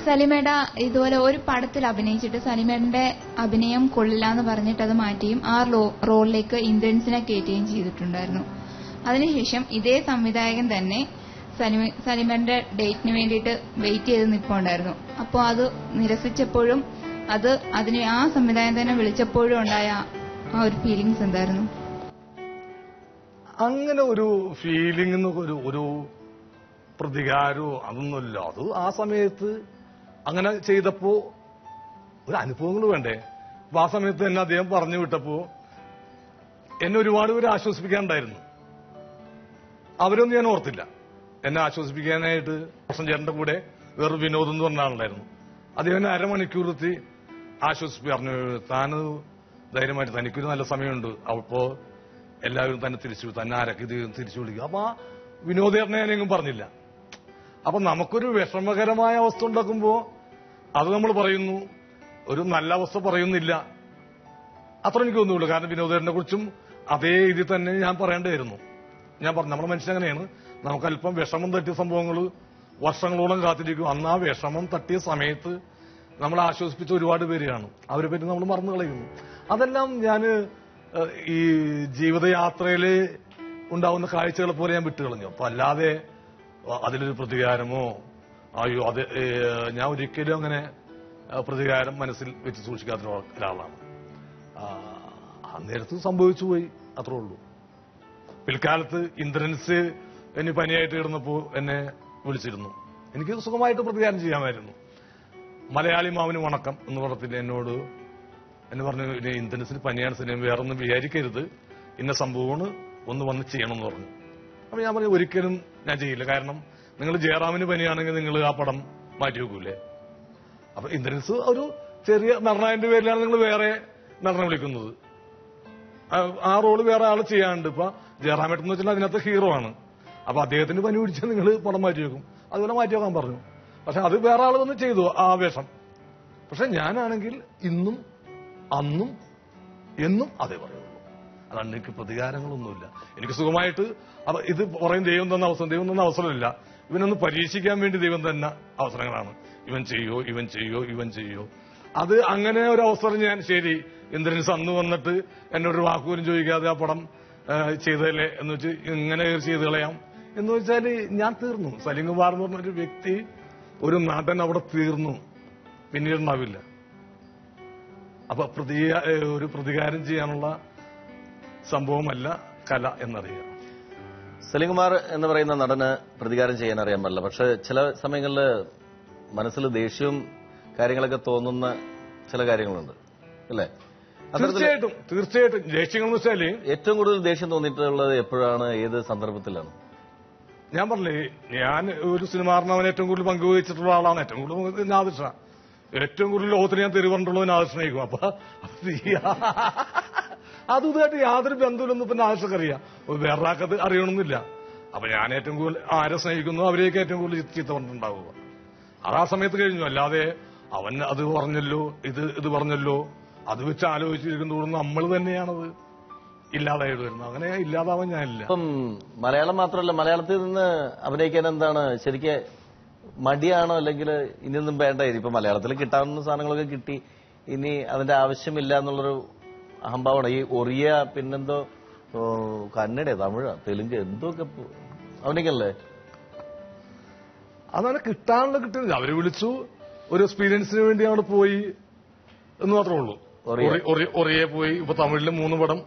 സലിമേട ഇതുപോലെ ഒരു പടത്തിൽ അഭിനയിച്ചിട്ട് സലിമേടന്റെ അഭിനയം കൊള്ളില്ല എന്ന് പറഞ്ഞിട്ട് അത് മാറ്റിയും ആ റോളിലേക്ക് ഇന്ദ്രൻസിനെ കയറ്റുകയും ചെയ്തിട്ടുണ്ടായിരുന്നു. അതിനുശേഷം ഇതേ സംവിധായകൻ തന്നെ സലിമേടന്റെ ഡേറ്റിന് വേണ്ടിയിട്ട് വെയിറ്റ് ചെയ്ത് നിൽപ്പുണ്ടായിരുന്നു. അപ്പോൾ അത് നിരസിച്ചപ്പോഴും അതിന് ആ സംവിധായകൻ തന്നെ വിളിച്ചപ്പോഴും ഉണ്ടായ ആ ഒരു ഫീലിങ്സ് എന്തായിരുന്നു? അങ്ങനെ ഒരു ഫീലിംഗ് ഒരു പ്രതികാരമോ അതൊന്നുമില്ല. അത് ആ സമയത്ത് അങ്ങനെ ചെയ്തപ്പോ ഒരു അനുഭവങ്ങൾ വേണ്ടേ. അപ്പൊ ആ സമയത്ത് എന്നെ അദ്ദേഹം പറഞ്ഞു വിട്ടപ്പോ എന്നെ ഒരുപാട് പേര് ആശ്വസിപ്പിക്കാനുണ്ടായിരുന്നു. അവരൊന്നും ഞാൻ ഓർത്തില്ല. എന്നെ ആശ്വസിപ്പിക്കാനായിട്ട് പ്രസൻ ചേട്ടന്റെ കൂടെ വേറൊരു വിനോദം എന്ന് പറഞ്ഞ ആളുണ്ടായിരുന്നു. അദ്ദേഹം അരമണിക്കൂറെത്തി പറഞ്ഞു, താന് ധൈര്യമായിട്ട് തനിക്കൊരു നല്ല സമയമുണ്ട്. അപ്പോ എല്ലാവരും തന്നെ തന്നെ ആരൊക്കെ ഇത് തിരിച്ചു വിളിക്കും. അപ്പൊ ആ വിനോദേട്ടനെ ഞാനെങ്ങും പറഞ്ഞില്ല. അപ്പൊ നമുക്കൊരു വിഷമകരമായ അവസ്ഥ ഉണ്ടാക്കുമ്പോ അത് നമ്മൾ പറയുന്നു, ഒരു നല്ല അവസ്ഥ പറയുന്നില്ല. അത്ര എനിക്ക് തോന്നുള്ളൂ. കാരണം വിനോദേട്ടനെ കുറിച്ചും അതേ ഇതിൽ തന്നെ ഞാൻ പറയേണ്ടതായിരുന്നു. ഞാൻ പറഞ്ഞു, നമ്മുടെ മനുഷ്യനങ്ങനെയാണ്. നമുക്കല്പം വിഷമം തട്ടിയ സംഭവങ്ങൾ വർഷങ്ങളോളം കാത്തിരിക്കും. അന്ന് ആ വിഷമം തട്ടിയ സമയത്ത് നമ്മളെ ആശ്വസിപ്പിച്ച ഒരുപാട് പേര് കാണും. അവരെ പറ്റി നമ്മൾ മറന്നു കളയുന്നു. അതെല്ലാം ഞാൻ ഈ ജീവിതയാത്രയിൽ ഉണ്ടാവുന്ന കാഴ്ചകളെ പോലെ ഞാൻ വിട്ടുകളഞ്ഞു. അപ്പൊ അല്ലാതെ അതിലൊരു പ്രതികാരമോ അയ്യോ അത് ഞാൻ ഒരിക്കലും അങ്ങനെ പ്രതികാരം മനസ്സിൽ വെച്ച് സൂക്ഷിക്കാത്ത ഒരാളാണ്. നേരത്ത് സംഭവിച്ചു പോയി, അത്രേ ഉള്ളൂ. പിൽക്കാലത്ത് ഇന്ദ്രൻസ് എന്നെ പനിയായിട്ട് കിടന്നപ്പോ എന്നെ വിളിച്ചിരുന്നു. എനിക്ക് സുഖമായിട്ട് പ്രതികാരം ചെയ്യാമായിരുന്നു. മലയാളി മാവിന് വണക്കം എന്ന് പറഞ്ഞിട്ട് എന്നോട് എന്നെ പറഞ്ഞു, ഇന്ദ്രൻസിന് പനിയാണ്, സിനിമ വേറൊന്നും വിചാരിക്കരുത്, ഇന്ന സംഭവമാണ്, ഒന്ന് വന്ന് ചെയ്യണം എന്ന് പറഞ്ഞു. അപ്പൊ ഞാൻ പറഞ്ഞു, ഒരിക്കലും ഞാൻ ചെയ്യില്ല. കാരണം നിങ്ങൾ ജയറാമിന് പനിയാണെങ്കിൽ നിങ്ങൾ ആ പടം മാറ്റി വെക്കൂലേ. അപ്പൊ ഇന്ദ്രൻസ് ഒരു ചെറിയ നടനായതിന്റെ പേരിലാണ് നിങ്ങൾ വേറെ നടനെ വിളിക്കുന്നത്. ആ റോള് വേറെ ആൾ ചെയ്യാനുണ്ട്. ഇപ്പൊ ജയറാമേട്ടെന്ന് വെച്ചാൽ അതിനകത്ത് ഹീറോ ആണ്. അപ്പൊ അദ്ദേഹത്തിന് പനി പിടിച്ചാൽ നിങ്ങൾ പടം മാറ്റി വെക്കും. അതുപോലെ മാറ്റി വെക്കാൻ പറഞ്ഞു. പക്ഷെ അത് വേറെ ആൾ വന്ന് ചെയ്തു ആ വേഷം. പക്ഷെ ഞാനാണെങ്കിൽ ഇന്നും അന്നും എന്നും അതേ പറയുള്ളൂ. അതാണ്, എനിക്ക് പ്രതികാരങ്ങളൊന്നുമില്ല. എനിക്ക് സുഖമായിട്ട് ഇത് പറയും ദൈവം തന്ന അവസരം. ദൈവം തന്ന അവസരമില്ല, ഇവനൊന്ന് പരീക്ഷിക്കാൻ വേണ്ടി ദൈവം തന്ന അവസരങ്ങളാണ്. ഇവൻ ചെയ്യോ. അത് അങ്ങനെ ഒരു അവസരം ഞാൻ ശരി ഇന്ദ്രൻസ് അന്ന് വന്നിട്ട് എന്നോടൊരു വാക്കുപോലും ചോദിക്കാതെ ആ പടം ചെയ്തതല്ലേ എന്ന് വെച്ച് ഇങ്ങനെ ചെയ്ത് കളയാം എന്ന് വെച്ചാൽ ഞാൻ തീർന്നു. സലീം കുമാർ എന്ന് പറഞ്ഞൊരു വ്യക്തി, ഒരു നടൻ അവിടെ തീർന്നു, പിന്നീടുണ്ടാവില്ല. അപ്പൊ ഒരു പ്രതികാരം ചെയ്യാനുള്ള സംഭവമല്ല കല എന്നറിയാം. സലീം കുമാർ എന്ന് പറയുന്ന നടന് പ്രതികാരം ചെയ്യാൻ അറിയാൻ പാടില്ല. പക്ഷെ ചില സമയങ്ങളിൽ മനസ്സിൽ ദേഷ്യവും കാര്യങ്ങളൊക്കെ തോന്നുന്ന ചില കാര്യങ്ങളുണ്ട്, അല്ലേ? തീർച്ചയായിട്ടും ദേഷ്യങ്ങൾ എന്ന് വെച്ചാല് ഏറ്റവും കൂടുതൽ ദേഷ്യം തോന്നിയിട്ടുള്ളത് എപ്പോഴാണ്, ഏത് സന്ദർഭത്തിലാണ്? ഞാൻ പറഞ്ഞേ, ഞാൻ ഒരു സിനിമാറിനവൻ ഏറ്റവും കൂടുതൽ പങ്കുവഹിച്ചിട്ടുള്ള ആളാണ്. ഏറ്റവും കൂടുതൽ നാദിഷ. ഏറ്റവും കൂടുതൽ ലോകത്തിൽ ഞാൻ തെരുവ് പറഞ്ഞിട്ടുള്ളത് നാദിഷിനായിരിക്കും. അപ്പൊ അതുമായിട്ട് യാതൊരു ബന്ധമില്ലെന്ന് ഇപ്പൊ നാദിഷക്കറിയാം, വേറൊരാൾക്കത് അറിയണമെന്നില്ല. അപ്പൊ ഞാൻ ഏറ്റവും കൂടുതൽ ആരെ സ്നേഹിക്കുന്നു അവരെയൊക്കെ ഏറ്റവും കൂടുതൽ ചീത്ത പറഞ്ഞിട്ടുണ്ടാവുക. അത് ആ സമയത്ത് കഴിഞ്ഞു. അല്ലാതെ അവൻ അത് പറഞ്ഞല്ലോ ഇത് പറഞ്ഞല്ലോ അത് വെച്ച് ആലോചിച്ചിരിക്കുന്നതോടും നമ്മൾ തന്നെയാണത് ഇല്ലാതായിട്ട് വരുന്നത്. അങ്ങനെ ഇല്ലാതാവാൻ ഞാനില്ല. ഇപ്പം മലയാളം മാത്രമല്ല, മലയാളത്തിൽ നിന്ന് അഭിനയിക്കാൻ എന്താണ് ശരിക്ക് മടിയാണോ, അല്ലെങ്കിൽ ഇനിയൊന്നും വേണ്ടായിരുന്നു? ഇപ്പൊ മലയാളത്തിൽ കിട്ടാവുന്ന സാധനങ്ങളൊക്കെ കിട്ടി, ഇനി അതിന്റെ ആവശ്യമില്ല എന്നുള്ളൊരു അഹംഭാവമാണ്. ഈ ഒറിയ, പിന്നെന്തോ കന്നഡ, തമിഴ്, തെലുങ്ക് എന്തൊക്കെ അഭിനയിക്കല്ലേ? അതാണ് കിട്ടാനുള്ള കിട്ടുന്നില്ല. അവര് വിളിച്ചു, ഒരു എക്സ്പീരിയൻസിന് വേണ്ടി അവിടെ പോയി എന്ന് മാത്രമേ ഉള്ളൂ. ഒറിയെ പോയി. ഇപ്പൊ തമിഴില് 3 പടം,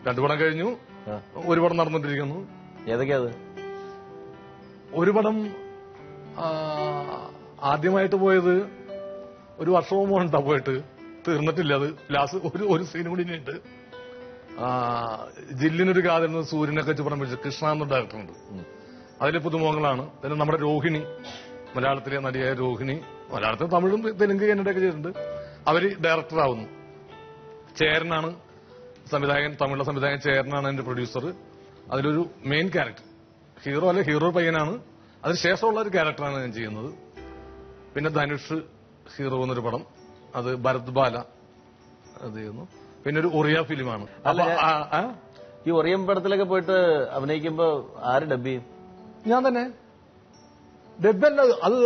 2 പടം കഴിഞ്ഞു, 1 പടം നടന്നിട്ടിരിക്കുന്നു. ഏതൊക്കെയാ? ഒരു പടം ആദ്യമായിട്ട് പോയത് 1 വർഷവും പോകണ്ടാ പോയിട്ട്, തീർന്നിട്ടില്ല. അത് ലാസ്റ്റ് ഒരു സീനും കൂടി ഉണ്ട്. ജില്ലിനൊരു കാതൽ സൂര്യനൊക്കെ പറഞ്ഞ കൃഷ്ണ എന്ന ഡയറക്ടറുണ്ട്. അതിലെ പുതുമുഖങ്ങളാണ്. പിന്നെ നമ്മുടെ രോഹിണി, മലയാളത്തിലെ നടിയായ രോഹിണി, മലയാളത്തിൽ തമിഴും തെലുങ്ക് കന്നഡയൊക്കെ ചെയ്തിട്ടുണ്ട്. അവര് ഡയറക്ടറാവുന്നു. ചേരനാണ് സംവിധായകൻ, തമിഴിലെ സംവിധായകൻ ചേരനാണ് എന്റെ പ്രൊഡ്യൂസർ. അതിലൊരു മെയിൻ ക്യാരക്ടർ, ഹീറോ അല്ലെ ഹീറോ പയ്യനാണ്. അതിനുശേഷമുള്ള ഒരു ക്യാരക്ടറാണ് ഞാൻ ചെയ്യുന്നത്. പിന്നെ ധനുഷ് ഹീറോ എന്നൊരു പടം, അത് ഭരത് ബാല അത് ചെയ്യുന്നു. പിന്നെ ഒരു ഒറിയ ഫിലിമാണ്. ഈ ഒറിയം പടത്തിലൊക്കെ പോയിട്ട് അഭിനയിക്കുമ്പോ ആര് ഡബ് ചെയ്യും? ഞാൻ തന്നെ. ഡബ്ബല്ല, അത്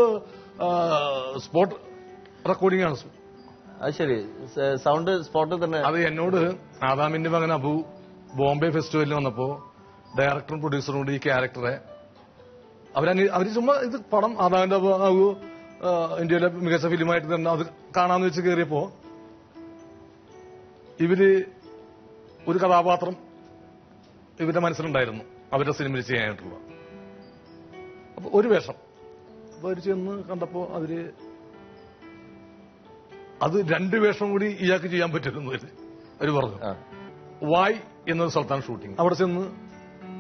സ്പോട്ട് റെക്കോർഡിംഗ് ആണ്. അത് ശരി, സൗണ്ട് സ്പോട്ടിൽ തന്നെ. അത് എന്നോട് ആദാമിന്റെ മകൻ അബു ബോംബെ ഫെസ്റ്റിവലിൽ വന്നപ്പോ ഡയറക്ടറും പ്രൊഡ്യൂസറും കൂടി ഈ ക്യാരക്ടറെ അവര് ചുമ്മാ ഇത് പടം ആദാമിന്റെ അബു ഇന്ത്യയിലെ മികച്ച ഫിലിമായിട്ട് തന്നെ അത് കാണാന്ന് വെച്ച് കയറിയപ്പോ ഇവര് ഒരു കഥാപാത്രം ഇവരുടെ മനസ്സിലുണ്ടായിരുന്നു അവരുടെ സിനിമയിൽ ചെയ്യാനായിട്ടുള്ള. അപ്പൊ ഒരു വേഷം അപ്പൊ അവര് ചെന്ന് കണ്ടപ്പോ അത് 2 വേഷം കൂടി ഇയാൾക്ക് ചെയ്യാൻ പറ്റുന്നു അവര് പറഞ്ഞു. വായ് എന്നൊരു സ്ഥലത്താണ് ഷൂട്ടിംഗ്. അവിടെ ചെന്ന്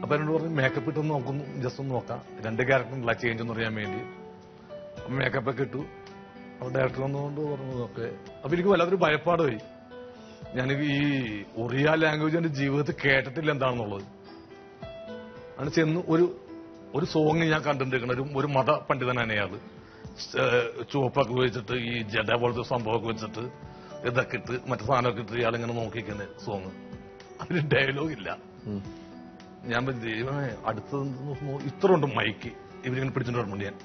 അപ്പൊ എന്നോട് പറഞ്ഞു മേക്കപ്പ് ഇട്ടൊന്ന് നോക്കുന്നു, ജസ്റ്റ് ഒന്ന് നോക്കാം 2 ക്യാരക്ടറിനുള്ള ചേഞ്ച് എന്ന് അറിയാൻ വേണ്ടി. മേക്കപ്പ് ഒക്കെ ഇട്ടു. അപ്പൊ ഡയറക്ടർ വന്നുകൊണ്ട് പറഞ്ഞു ഒക്കെ. അപ്പൊ എനിക്ക് വല്ലാത്തൊരു ഭയപ്പാടായി. ഞാൻ ഈ ഒറിയ ലാംഗ്വേജ് എന്റെ ജീവിതത്തിൽ കേട്ടിട്ടില്ല എന്താണെന്നുള്ളത്. അങ്ങനെ ചെന്ന് ഒരു സോങ് ഞാൻ കണ്ടിട്ടിരിക്കണം. ഒരു മത പണ്ഡിതനാണ് അയാള്. ചുവപ്പൊക്കെ വെച്ചിട്ട് ഈ ജഡ പോലത്തെ സംഭവമൊക്കെ വെച്ചിട്ട് ഇതൊക്കെ ഇട്ട് മറ്റു സാധനമൊക്കെ ഇട്ട് ഇയാളിങ്ങനെ നോക്കിക്കുന്ന സോങ്. അതിന് ഡയലോഗ് ഇല്ല. ഞാൻ ദൈവമേ അടുത്തത് ഇത്ര ഉണ്ട് മൈക്ക് ഇവരിങ്ങനെ പിടിച്ചിട്ട് വരുമ്പോൾ ഞാൻ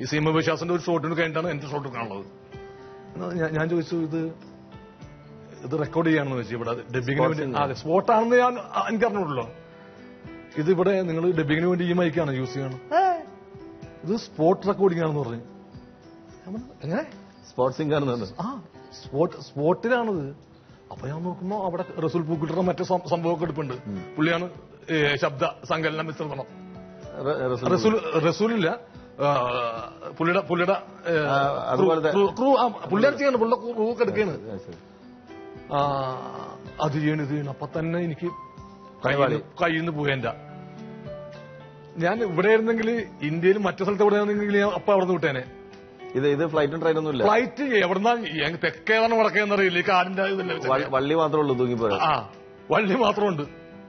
ഈ സീമ വിശ്വാസിന്റെ ഒരു ഷോട്ടിന് കഴിഞ്ഞിട്ടാണ് എന്റെ ഷോട്ട് കാണുന്നത്. ഞാൻ ചോദിച്ചു ഇത് റെക്കോർഡ് ചെയ്യാണെന്ന് വെച്ചു. ഇവിടെ ഡബിങ്ങിന് വേണ്ടി സ്പോട്ടാണെന്ന് എനിക്ക് അറിഞ്ഞുള്ളൂ. ഇതിവിടെ നിങ്ങൾ ഡബിങ്ങിന് വേണ്ടി ഈ മൈക്കാണ് യൂസ് ചെയ്യണം, ഇത് സ്പോട്ട് റെക്കോർഡിംഗ് ആണെന്ന് പറഞ്ഞു. എങ്ങനെ സ്പോട്ട് സിംഗാണെന്ന്? സ്പോട്ടിലാണത്. അപ്പൊ ഞാൻ നോക്കുമ്പോ അവിടെ റസൂൽ പൂക്കുട്ടറ മറ്റേ സംഭവമൊക്കെ എടുപ്പുണ്ട്. പുള്ളിയാണ് ശബ്ദ സങ്കലന മിശ്രണം. റസൂലില്ല, പുള്ളിയുടെ പുള്ളിയാണ് ചെയ്യണം. പുള്ളിയുടെ ക്രൂ ഒക്കെ എടുക്കുകയാണ്. അത് ചെയ്യണം. അപ്പൊ തന്നെ എനിക്ക് കയ്യിൽ നിന്ന് പോയെന്റെ. ഞാൻ ഇവിടെ ആയിരുന്നെങ്കിൽ ഇന്ത്യയിൽ മറ്റു സ്ഥലത്ത് എവിടെ ആയിരുന്നെങ്കിൽ ഞാൻ അപ്പൊ അവിടെ നിന്ന് വിട്ടേനെ. ഇത് ഫ്ലൈറ്റും ട്രെയിനൊന്നും ഇല്ല. ഫ്ലൈറ്റ് എവിടെന്നാ തെക്കേതാണ് വടക്കേന്നറിയില്ല. ഈ കാടിന്റെ വള്ളി മാത്രമേ ഉള്ളൂ തൂങ്ങിപ്പോയത്. വള്ളി മാത്രമുണ്ട്.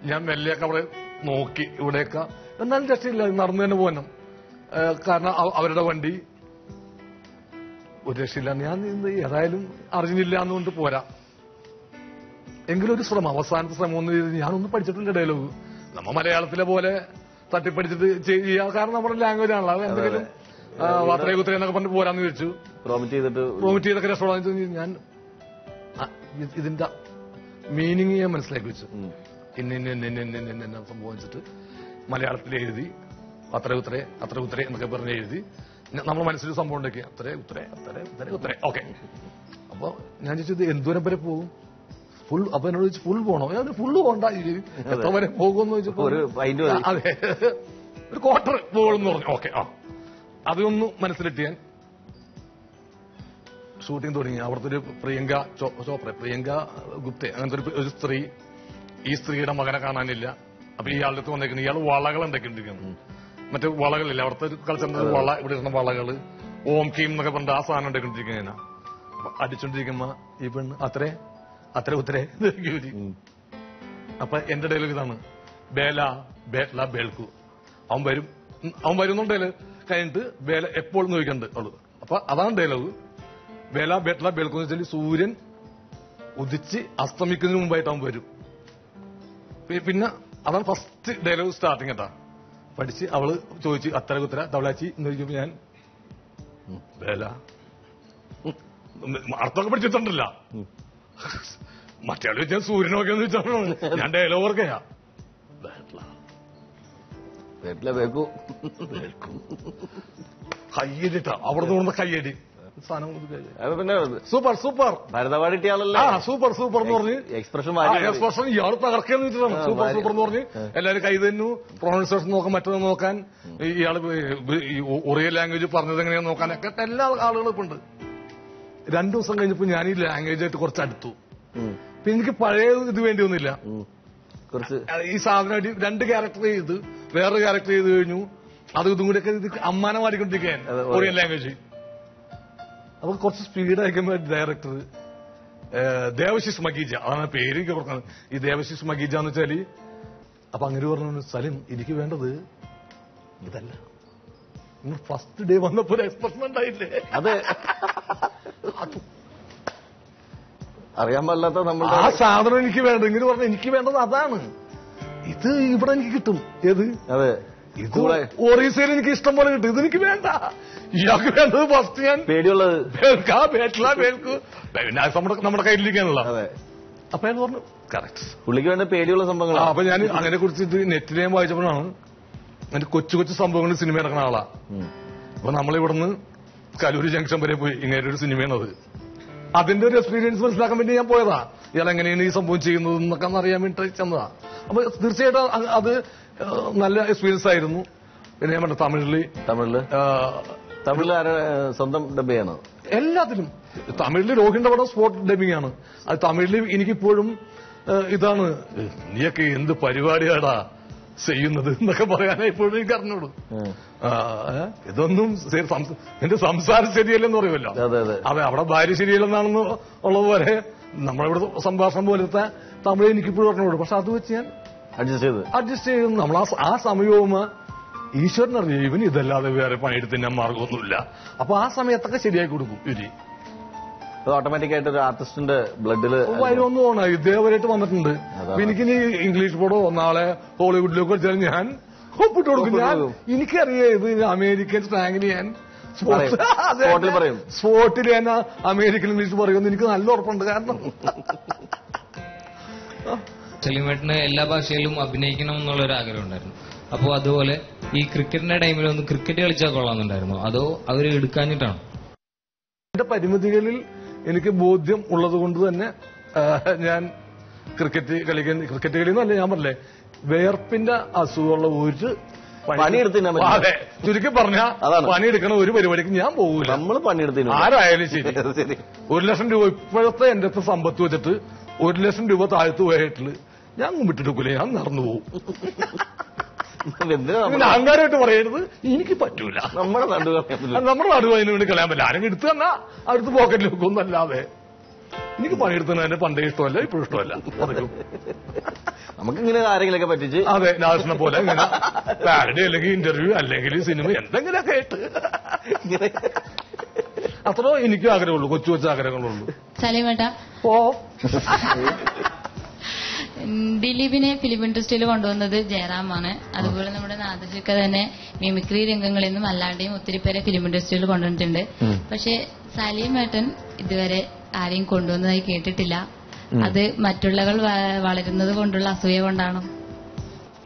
ഞാൻ മെല്ലെയൊക്കെ അവിടെ നോക്കി ഇവിടെയൊക്കെ. എന്നാലും രക്ഷയില്ല, നടന്നു തന്നെ പോകണം. കാരണം അവരുടെ വണ്ടി ഒരു രക്ഷയില്ല. ഞാൻ ഏതായാലും അറിഞ്ഞില്ല എന്നുകൊണ്ട് പോരാ. എങ്കിലും ഒരു ശ്രമം, അവസാനത്തെ ശ്രമം ഒന്ന് ചെയ്ത് ഞാനൊന്നും പഠിച്ചിട്ടില്ല ഡയലോഗ്. നമ്മ മലയാളത്തിലെ പോലെ തട്ടിപ്പടിച്ചിട്ട് ചെയ്യാം. കാരണം നമ്മുടെ ലാംഗ്വേജ് ആണല്ലോ. അത് എന്തെങ്കിലും വാത്രയെ കുത്തര എന്നൊക്കെ പറഞ്ഞ് പോരാന്ന് ചോദിച്ചു. പ്രോമിറ്റ് ചെയ്തൊക്കെ രക്ഷപ്പെടാന്ന് ഞാൻ ഇതിന്റെ മീനിങ് ഞാൻ മനസ്സിലാക്കി വെച്ചു. ഇന്ന സംഭവിച്ചിട്ട് മലയാളത്തിൽ എഴുതി അത്ര ഉത്തരേ എന്നൊക്കെ പറഞ്ഞ് എഴുതി നമ്മുടെ മനസ്സിൽ സംഭവം ഉണ്ടാക്കി അത്രേ ഓക്കെ. അപ്പൊ ഞാൻ ചോദിച്ചത് എന്തോരം വരെ പോകും? ഫുൾ. അപ്പൊ എന്നോട് ചോദിച്ചു ഫുൾ പോകണോ? ഞാൻ ഫുള്ള് പോകണ്ട, എത്ര വരെ പോകുമെന്ന് ചോദിച്ചപ്പോ അതെ ഒരു ക്വാർട്ടർ പോകുമെന്ന് പറഞ്ഞു. ഓക്കെ. അതൊന്ന് മനസ്സിലിട്ട് ഞാൻ ഷൂട്ടിംഗ് തുടങ്ങി. അവിടുത്തെ ഒരു പ്രിയങ്ക ഗുപ്തെ അങ്ങനത്തെ ഒരു സ്ത്രീ, ഈ സ്ത്രീയുടെ മകനെ കാണാനില്ല. അപ്പൊ ഇയാളുടെ അടുത്ത് വന്നേക്കുന്നത് ഇയാൾ വളകൾ ഉണ്ടാക്കിണ്ടിരിക്കുന്നു. മറ്റു വളകളില്ല അവിടുത്തെ ഒരു കൾച്ചറിന്റെ വള, ഇവിടെ ഇരുന്ന വളകള് ഓം കീം എന്നൊക്കെ പറഞ്ഞിട്ട് ആ സാധനം ഉണ്ടാക്കിണ്ടിരിക്കുന്ന. അപ്പൊ അടിച്ചോണ്ടിരിക്കുമ്പോ ഈ പെണ്ണ് അത്ര ഉത്തരേ. അപ്പൊ എന്റെ ഡയലോഗ് ഇതാണ്, ബേല ബേട്ല ബേൽക്കു. അവൻ വരുന്നുണ്ടേല് കഴിഞ്ഞിട്ട് ബേല എപ്പോഴും ചോദിക്കണ്ട് അവള്. അപ്പൊ അതാണ് ഡയലോഗ്. ബേല ബേട്ല ബേൽക്കു എന്ന് വെച്ചാൽ സൂര്യൻ ഉദിച്ച് അസ്തമിക്കുന്നതിന് മുമ്പായിട്ട് അവൻ വരും. പിന്നെ അതാണ് ഫസ്റ്റ് ഡയലോഗ് സ്റ്റാർട്ടിങ് കേട്ടാ. പഠിച്ച് അവള് ചോദിച്ചു അത്ര കുത്തര തവളാച്ചി എന്ന് ചോദിക്കുമ്പോ ഞാൻ ബേല അർത്ഥമൊക്കെ പഠിച്ചിട്ടുണ്ടല്ല. മറ്റേ ഞാൻ സൂര്യനൊക്കെയെന്ന് വെച്ചാൽ ഞാൻ ഡയലോഗ് ഓർക്കയാ. കയ്യടിട്ടാ അവിടെ നിന്ന് കയ്യടി പിന്നെ സൂപ്പർ ഭരതവാടിയാണല്ലോ. സൂപ്പർ എന്ന് പറഞ്ഞ് എക്സ്പ്രഷൻ ഇയാൾ തകർക്കാന്ന് വെച്ചിട്ടാണ് സൂപ്പർ എന്ന് പറഞ്ഞ് എല്ലാവരും കൈ തന്നു. പ്രൊണൗൺസിയേഷൻ നോക്കാൻ മറ്റൊന്ന് നോക്കാൻ ഇയാള് ഒറിയ ലാംഗ്വേജ് പറഞ്ഞത് എങ്ങനെയാന്ന് നോക്കാനൊക്കെ എല്ലാ ആളുകളും ഇപ്പൊ ഉണ്ട്. 2 ദിവസം കഴിഞ്ഞപ്പോ ഞാൻ ഈ ലാംഗ്വേജ് ആയിട്ട് കുറച്ച് അടുത്തു. പിന്നെ എനിക്ക് പഴയ ഇത് വേണ്ടിയൊന്നുമില്ല. ഈ സാധനമായിട്ട് 2 ക്യാരക്ടർ ചെയ്ത് വേറൊരു ക്യാരക്ടർ ചെയ്ത് കഴിഞ്ഞു. അത് ഇതും കൂടെയൊക്കെ ഇത് അമ്മാനം മാറിക്കൊണ്ടിരിക്കാൻ കൊറിയൻ ലാംഗ്വേജ്. അപ്പൊ കുറച്ച് സ്പീഡ് അയക്കുമ്പോ ഡയറക്ടർ ദേവശിഷ് മഗീജ, അതാണ് പേര് കൊടുക്കുന്നത്. ഈ ദേവശിഷ് മഗീജ എന്ന് വെച്ചാല് അപ്പൊ അങ്ങനെ പറഞ്ഞു, സലിം എനിക്ക് വേണ്ടത് ഇതല്ല, നിങ്ങൾ ഫസ്റ്റ് ഡേ വന്നപ്പോ ഒരു എക്സ്പ്രഷൻ ഉണ്ടായില്ലേ, അതെ അറിയാൻ പാടില്ലാത്ത നമ്മൾ ആ സാധനം എനിക്ക് വേണ്ട. ഇങ്ങനെ പറഞ്ഞ എനിക്ക് വേണ്ടത് അതാണ്. ഇത് ഇവിടെ എനിക്ക് കിട്ടും. ഏത്? അതെ ഇത് ഒറീസയിൽ എനിക്ക് ഇഷ്ടം പോലെ കിട്ടും, ഇതെനിക്ക് വേണ്ട. ഇയാൾക്ക് വേണ്ടത് ഫസ്റ്റ് ഞാൻ പേടിയുള്ളത് നമ്മുടെ കയ്യിലിരിക്കാനുള്ള. അപ്പൊ ഞാൻ പറഞ്ഞു കറക്റ്റ്, പുള്ളിക്ക് വേണ്ട പേടിയുള്ള സംഭവങ്ങൾ. അപ്പൊ ഞാൻ അങ്ങനെ കുറിച്ചിട്ട് നെറ്റിൽ ഞാൻ വായിച്ചപ്പോഴാണ് അതിന്റെ കൊച്ചു കൊച്ചു സംഭവങ്ങൾ സിനിമ നടക്കുന്ന ആളാ. അപ്പൊ നമ്മളിവിടുന്ന് കലൂര് ജംഗ്ഷൻ വരെ പോയി, ഇങ്ങനെ ഒരു സിനിമയാണത്. അതിന്റെ ഒരു എക്സ്പീരിയൻസ് മനസ്സിലാക്കാൻ വേണ്ടി ഞാൻ പോയതാ, ഇയാൾ എങ്ങനെയാണ് ഈ സംഭവം ചെയ്യുന്നത് എന്നൊക്കെ അറിയാൻ വേണ്ടി ചെന്നതാ. അപ്പൊ തീർച്ചയായിട്ടും അത് നല്ല എക്സ്പീരിയൻസ് ആയിരുന്നു. പിന്നെ ഞാൻ പറഞ്ഞു തമിഴില് സ്വന്തം ഡബ്ബയാണ് എല്ലാത്തിലും. തമിഴില് രോഹിന്റെ പടം സ്പോട്ട് ഡബിംഗ് ആണ്. അത് തമിഴില് എനിക്കിപ്പോഴും ഇതാണ്, നീയൊക്കെ എന്ത് പരിപാടിയാടാ ചെയ്യുന്നത് എന്നൊക്കെ പറയാനായി ഇപ്പോഴും എനിക്ക് അറിഞ്ഞോളൂ. ഇതൊന്നും എന്റെ സംസാരം ശരിയല്ലെന്ന് പറയുമല്ലോ. അതെ, അവിടെ ഭാര്യ ശരിയല്ലെന്നാണെന്ന് ഉള്ളതുപോലെ നമ്മളിവിടെ സംഭാഷണം പോലത്തെ തമിഴ് എനിക്കിപ്പോഴും അറിഞ്ഞോളൂ. പക്ഷെ അത് വെച്ച് ഞാൻ അഡ്ജസ്റ്റ് ചെയ്തു. നമ്മൾ ആ സമയവും ഈശ്വരനറിയാം ഇവന് ഇതല്ലാതെ വേറെ പണിയെടുത്ത് മാർഗമൊന്നുമില്ല. അപ്പൊ ആ സമയത്തൊക്കെ ശരിയാക്കി കൊടുക്കും ഇവര്. ഓട്ടോമാറ്റിക് ആയിട്ട് ഒരു ആർട്ടിസ്റ്റിന്റെ ബ്ലഡില് വരുമെന്ന് തോന്നാം. ഇതേവരെയായിട്ട് വന്നിട്ടുണ്ട്. എനിക്കിനി ഇംഗ്ലീഷ് പടോ നാളെ ഹോളിവുഡിലേക്ക് വെച്ചാൽ ഞാൻ ഒപ്പിട്ട് കൊടുക്കും. എനിക്കറിയാം ഇത് അമേരിക്കൻ സ്ലാങ്ങിന് ഞാൻ സ്പോട്ടിൽ ഞാൻ അമേരിക്കൻ ഇംഗ്ലീഷ് പറയുമെന്ന് എനിക്ക് നല്ല ഉറപ്പുണ്ട്. കാരണം സലീമേട്ടന് എല്ലാ ഭാഷയിലും അഭിനയിക്കണം എന്നുള്ളൊരു ആഗ്രഹം ഉണ്ടായിരുന്നു. അപ്പോ അതുപോലെ ഈ ക്രിക്കറ്റിന്റെ ടൈമിലൊന്ന് ക്രിക്കറ്റ് കളിച്ചാൽ കൊള്ളാമെന്നുണ്ടായിരുന്നു, അതോ അവര് എടുക്കാഞ്ഞിട്ടാണ്? എന്റെ പരിമിതികളിൽ എനിക്ക് ബോധ്യം ഉള്ളത് കൊണ്ട് തന്നെ ഞാൻ ക്രിക്കറ്റ് കളിയെന്നല്ല, ഞാൻ പറഞ്ഞേ വേർപ്പിന്റെ അസുഖമുള്ള ഒരു പണിയെടുത്ത് ചുരുക്കി പറഞ്ഞ പണിയെടുക്കണ ഒരു പരിപാടിക്ക് ഞാൻ പോകൂല. നമ്മൾ പണിയെടുത്തിന് ആരായാലും ശരി. 1,00,000 രൂപ ഇപ്പോഴത്തെ എന്റെ അടുത്ത് സമ്പത്ത് വെച്ചിട്ട് 1,00,000 രൂപ താഴ്ത്തു പോയിട്ടില്ല ഞാൻ വിട്ടെടുക്കൂലേ, ഞാൻ നടന്നു പോകും. അഹങ്കാരമായിട്ട് പറയരുത്, എനിക്ക് പറ്റൂല. നമ്മുടെ നാട് അതിനു വേണ്ടി കളയാൻ പറ്റില്ല. ആരെങ്കിലും എടുത്തു തന്നാ അടുത്ത് പോക്കറ്റിൽ വെക്കൊന്നല്ലാതെ എനിക്ക് പണിയെടുത്തതിന് പണ്ടേ ഇഷ്ടമല്ല, ഇപ്പോഴും ഇഷ്ടമല്ല. നമുക്കിങ്ങനെ ആരെങ്കിലൊക്കെ പറ്റിച്ച് അതെ നാശനെ പോലെ ഇങ്ങനെ പാരഡി അല്ലെങ്കിൽ ഇന്റർവ്യൂ അല്ലെങ്കിൽ സിനിമ എന്തെങ്കിലുമൊക്കെ ആയിട്ട് അത്രോ എനിക്കും ആഗ്രഹമുള്ളൂ, കൊച്ചു കൊച്ചു ആഗ്രഹങ്ങളുള്ളൂ. സലീമേട്ടാ, ദിലീപിനെ ഫിലിം ഇൻഡസ്ട്രിയിൽ കൊണ്ടുവന്നത് ജയറാമാണ്. അതുപോലെ നമ്മുടെ നാദർജിക്ക തന്നെ മിമിക്രി രംഗങ്ങളിൽ നിന്നും അല്ലാണ്ടെയും ഒത്തിരി പേരെ ഫിലിം ഇൻഡസ്ട്രിയിൽ കൊണ്ടുവന്നിട്ടുണ്ട്. പക്ഷെ സലീമേട്ടൻ ഇതുവരെ ആരെയും കൊണ്ടുവന്നതായി കേട്ടിട്ടില്ല. അത് മറ്റുള്ളവർ വളരുന്നത് കൊണ്ടുള്ള അസൂയ കൊണ്ടാണോ?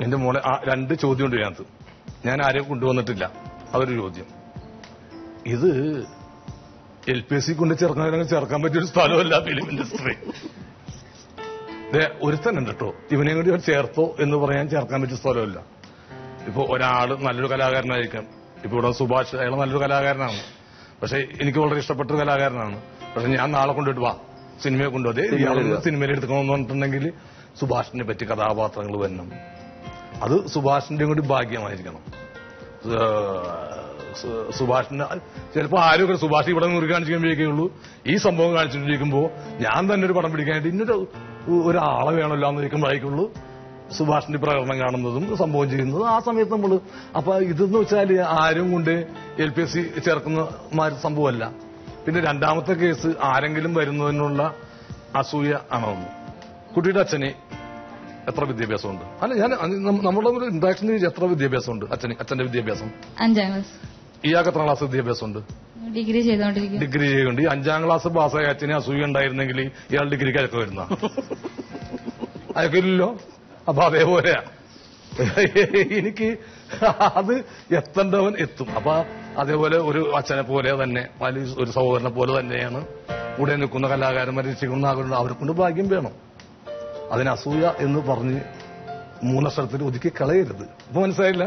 എന്റെ മോളെ 2 ചോദ്യം ഉണ്ട് ഇതിനകത്ത്. ഞാൻ ആരെയും കൊണ്ടുവന്നിട്ടില്ല, അതൊരു ചോദ്യം. ഇത് LPSC കൊണ്ട് ചേർക്കാൻ പറ്റിയൊരു സ്ഥലമല്ല ഫിലിം ഇൻഡസ്ട്രി. ഒരുത്തനുണ്ട് കേട്ടോ, ഇവനെ കൂടി ചേർത്തോ എന്ന് പറയാൻ ചേർക്കാൻ പറ്റിയ സ്ഥലമല്ല. ഇപ്പൊ ഒരാള് നല്ലൊരു കലാകാരനായിരിക്കാം. ഇപ്പൊ ഇവിടെ സുഭാഷ്, അയാൾ നല്ലൊരു കലാകാരനാണ്, പക്ഷെ എനിക്ക് വളരെ ഇഷ്ടപ്പെട്ടൊരു കലാകാരനാണ്. പക്ഷെ ഞാൻ നാളെ കൊണ്ടുപോയിട്ട് വാ സിനിമയെ കൊണ്ടുപോയി ഇയാളെ സിനിമയിൽ എടുക്കണമെന്ന് പറഞ്ഞിട്ടുണ്ടെങ്കിൽ സുഭാഷിനെ പറ്റി കഥാപാത്രങ്ങൾ വരണം. അത് സുഭാഷിന്റെ കൂടി ഭാഗ്യമായിരിക്കണം. സുഭാഷിന്റെ ചിലപ്പോൾ ആരും സുഭാഷ് ഇവിടെ മുറി കാണിച്ചുകൊണ്ടിരിക്കുകയുള്ളൂ. ഈ സംഭവം കാണിച്ചുകൊണ്ടിരിക്കുമ്പോൾ ഞാൻ തന്നെ ഒരു പടം പിടിക്കാനായിട്ട് ഇന്നൊരു ഒരാളെ വേണമല്ലോ എന്ന് ഇരിക്കുമ്പോഴേക്കുള്ളൂ സുഭാഷിന്റെ പ്രകടനം കാണുന്നതും സംഭവം ചെയ്യുന്നതും. ആ സമയത്ത് നമ്മൾ അപ്പൊ ഇതെന്ന് വെച്ചാൽ ആരും കൊണ്ട് LPSC ചേർക്കുന്ന സംഭവമല്ല. പിന്നെ രണ്ടാമത്തെ കേസ് ആരെങ്കിലും വരുന്നതിനുള്ള അസൂയ ആണെന്ന്. കുട്ടിയുടെ അച്ഛന് എത്ര വിദ്യാഭ്യാസമുണ്ട്? അല്ല, ഞാൻ നമ്മുടെ ഇന്ററാക്ഷനിൽ എത്ര വിദ്യാഭ്യാസമുണ്ട് അച്ഛന്റെ വിദ്യാഭ്യാസം? 5ാം ക്ലാസ്. ഇയാൾക്ക് എത്ര ക്ലാസ് വിദ്യാഭ്യാസമുണ്ട്? ഡിഗ്രി ചെയ്തുകൊണ്ടിരിക്കുന്നു. ഡിഗ്രി ചെയ്യുന്നുണ്ട്. ഈ 5ാം ക്ലാസ് പാസ്സായ അച്ഛനെ അസൂയ ഉണ്ടായിരുന്നെങ്കിൽ ഇയാൾ ഡിഗ്രിക്ക് അയക്ക വരുന്ന അയക്കില്ലല്ലോ. അപ്പൊ അതേപോലെ എനിക്ക് അത് എത്തേണ്ടവൻ എത്തും. അപ്പൊ അതേപോലെ ഒരു അച്ഛനെ പോലെ തന്നെ വലിയ ഒരു സഹോദരനെ പോലെ തന്നെയാണ് കൂടെ നിൽക്കുന്ന കലാകാരന്മാരെ രക്ഷിക്കുന്ന അവർക്കൊണ്ട് ഭാഗ്യം വേണം. അതിന് അസൂയ എന്ന് പറഞ്ഞ് 3 അക്ഷരത്തിൽ ഒതുക്കി കളയരുത്. ഇപ്പൊ മനസ്സിലായില്ല?